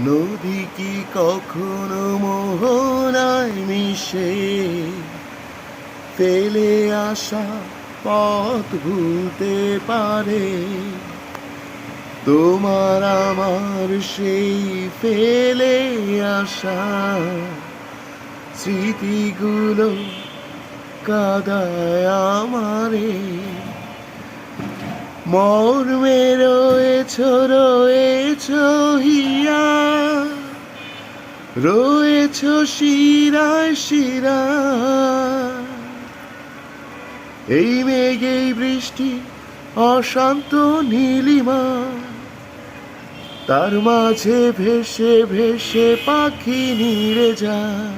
নদী কি কখনো মোহনায় মিশে ফেলে আসা পথ ভুলতে পারে? তোমার আমার সেই ফেলে আসা স্মৃতিগুলো কাদায় আমারে। মর্মে রয়েছ হিয়া, রয়েছ শিরায় শিরায়। এই মেঘেই বৃষ্টি অশান্ত নীলিমা, তার মাঝে ভেসে ভেসে পাখি নিড়ে যায়।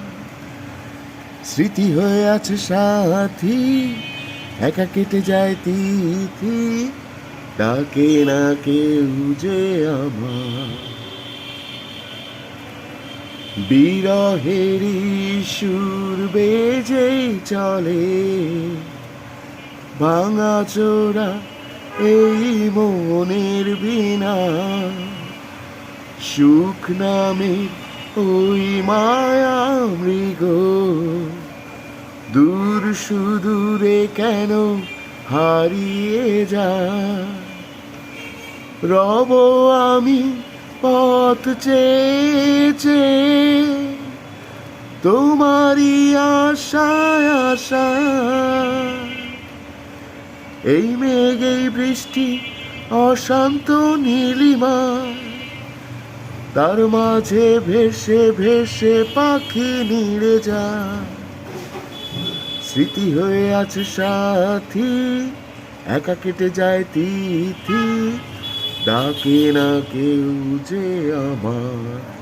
স্মৃতি হয়ে আছে সাথী, একা কেটে যায় তিথি, ডাকে না কেউ যে আমার। বিরহেরই সুর বেজেই চলে, ভাঙা চোরা এই মনের বিনা। সুখ নামে ওই মায়া মৃগ দূর সুদূরে কেন হারিয়ে যায়? রব আমি পথ চেয়েছে তোমারই আশায় আশায়। এই মেঘ এই বৃষ্টি অশান্ত নীলিমা, তার মাঝে ভেসে ভেসে পাখি নিড়ে যায়। স্মৃতি হয়ে আছে সাথী, একা কেটে যায় তিথি, ডাকে না কেউ যে আমার।